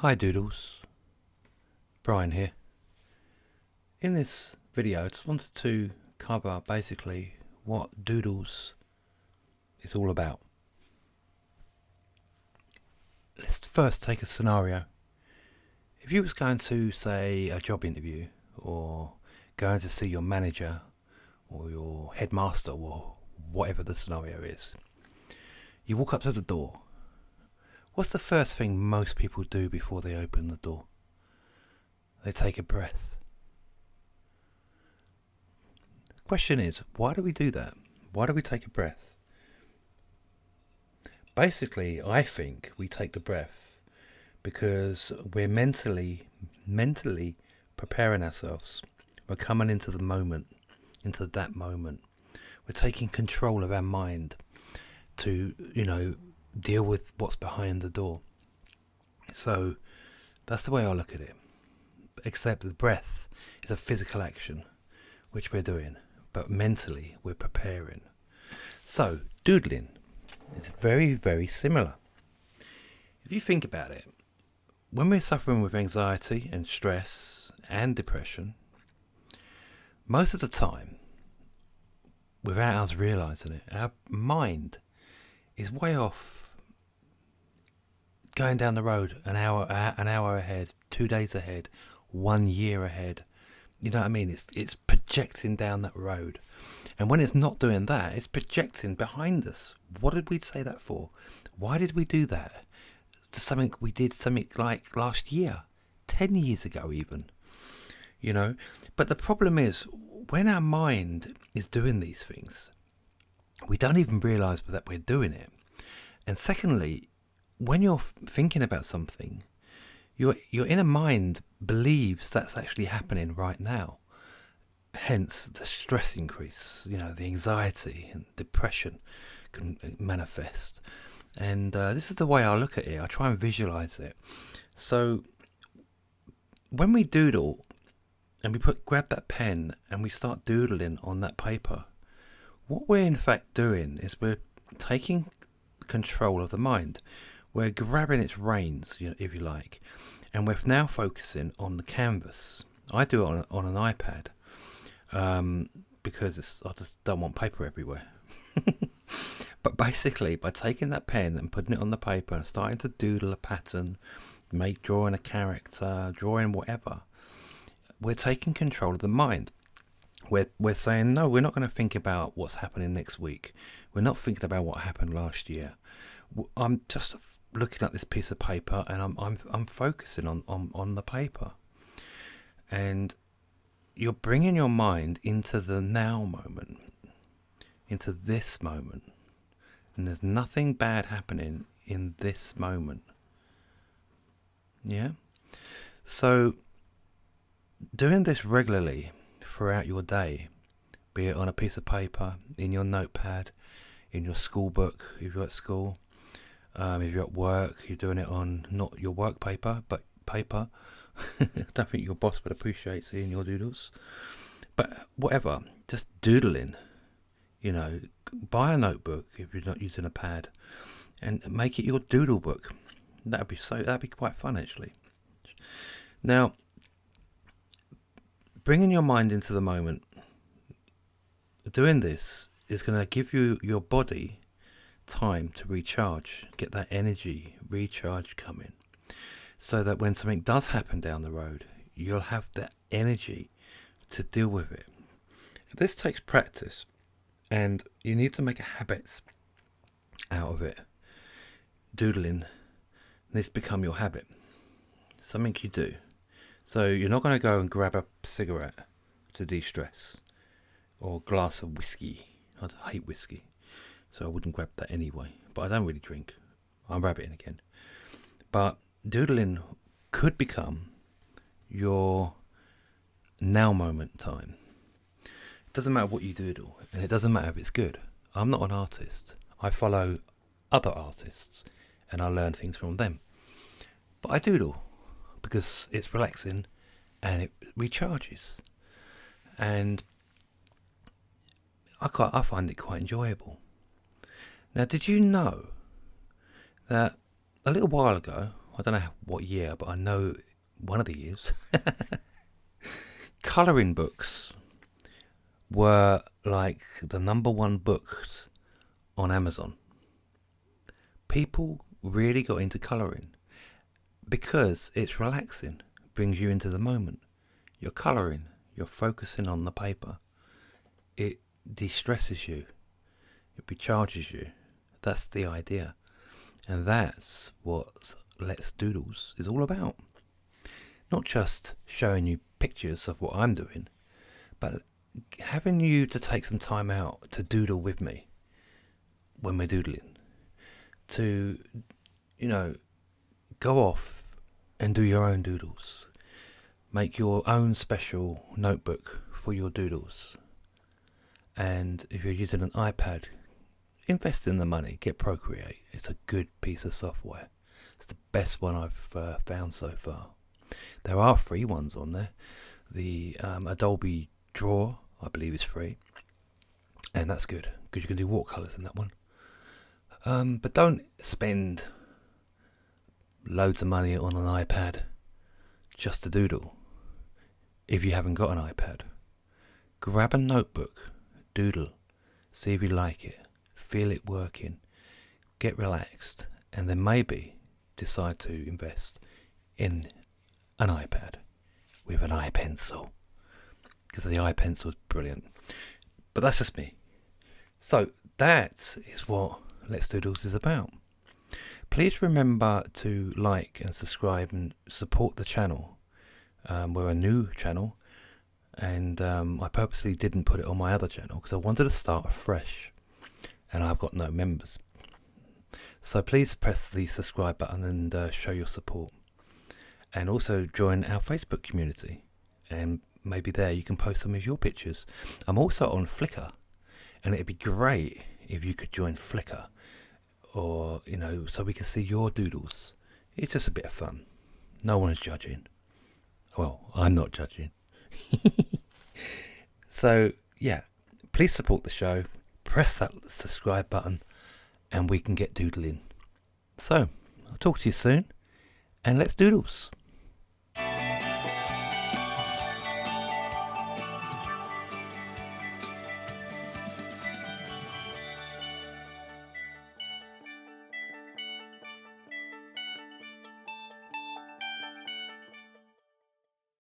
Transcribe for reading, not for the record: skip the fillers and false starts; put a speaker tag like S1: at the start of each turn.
S1: Hi Doodles, Brian here. In this video I just wanted to cover basically what Doodles is all about. Let's first take a scenario. If you was going to, say, a job interview or going to see your manager or your headmaster or whatever the scenario is, you walk up to the door. What's the first thing most people do before they open the door? They take a breath. The question is, why do we do that? Why do we take a breath? Basically, I think we take the breath because we're mentally preparing ourselves. We're coming into the moment, into that moment. We're taking control of our mind to, deal with what's behind the door. So that's the way I look at it. Except the breath is a physical action, which we're doing, but mentally we're preparing. So doodling is very, very similar. If you think about it, when we're suffering with anxiety and stress and depression, most of the time, without us realizing it, our mind is way off, going down the road an hour ahead, 2 days ahead, 1 year ahead. You know what I mean? It's projecting down that road. And when it's not doing that, it's projecting behind us. What did we say that for? Why did we do that? Something we did something like last year, 10 years ago even. But the problem is, when our mind is doing these things, we don't even realise that we're doing it. And secondly, when you're thinking about something, your inner mind believes that's actually happening right now. Hence the stress increase, the anxiety and depression can manifest. And this is the way I look at it. I try and visualize it. So when we doodle and we grab that pen and we start doodling on that paper, what we're in fact doing is we're taking control of the mind. We're grabbing its reins, if you like, and we're now focusing on the canvas. I do it on an iPad because I just don't want paper everywhere. But basically, by taking that pen and putting it on the paper and starting to doodle a pattern, drawing a character, drawing whatever, we're taking control of the mind. We're saying, no, we're not going to think about what's happening next week. We're not thinking about what happened last year. I'm just looking at this piece of paper and I'm focusing on the paper. And you're bringing your mind into the now moment, into this moment. And there's nothing bad happening in this moment. Yeah? So doing this regularly throughout your day, be it on a piece of paper, in your notepad, in your school book if you're at school, if you're at work, you're doing it on not your work paper, but paper. I don't think your boss would appreciate seeing your doodles. But whatever, just doodling. Buy a notebook if you're not using a pad, and make it your doodle book. That'd be quite fun actually. Now, bringing your mind into the moment, doing this is going to give your body time to recharge, get that energy recharge coming, so that when something does happen down the road, you'll have that energy to deal with it. This takes practice, and you need to make a habit out of it. Doodling needs to become your habit, something you do. So you're not going to go and grab a cigarette to de-stress, or a glass of whiskey. I hate whiskey, so I wouldn't grab that anyway. But I don't really drink. I'm rabbiting again. But doodling could become your now moment time. It doesn't matter what you doodle, and it doesn't matter if it's good. I'm not an artist. I follow other artists, and I learn things from them. But I doodle because it's relaxing and it recharges. And I find it quite enjoyable. Now, did you know that a little while ago I don't know what year, but I know one of the years, colouring books were like the number one books on Amazon. People really got into colouring because it's relaxing, brings you into the moment. You're colouring, you're focusing on the paper. It de-stresses you, it recharges you. That's the idea. And that's what Let's Doodles is all about. Not just showing you pictures of what I'm doing, but having you to take some time out to doodle with me when we're doodling. To, go off and do your own doodles. Make your own special notebook for your doodles. And if you're using an iPad, invest in the money. Get Procreate. It's a good piece of software. It's the best one I've found so far. There are free ones on there. The Adobe Draw, I believe, is free. And that's good, because you can do watercolours in that one. But don't spend loads of money on an iPad just to doodle if you haven't got an iPad. Grab a notebook, doodle, see if you like it, feel it working, get relaxed, and then maybe decide to invest in an iPad with an iPencil, because the iPencil is brilliant. But that's just me. So that is what Let's Doodles is about. Please remember to like and subscribe and support the channel. We're a new channel, and I purposely didn't put it on my other channel because I wanted to start afresh, and I've got no members. So please press the subscribe button and show your support. And also join our Facebook community, and maybe there you can post some of your pictures. I'm also on Flickr, and it'd be great if you could join Flickr, or so we can see your doodles. It's just a bit of fun. No one is judging. Well, I'm not judging. So yeah, please support the show, press that subscribe button, and we can get doodling. So I'll talk to you soon, and let's doodles.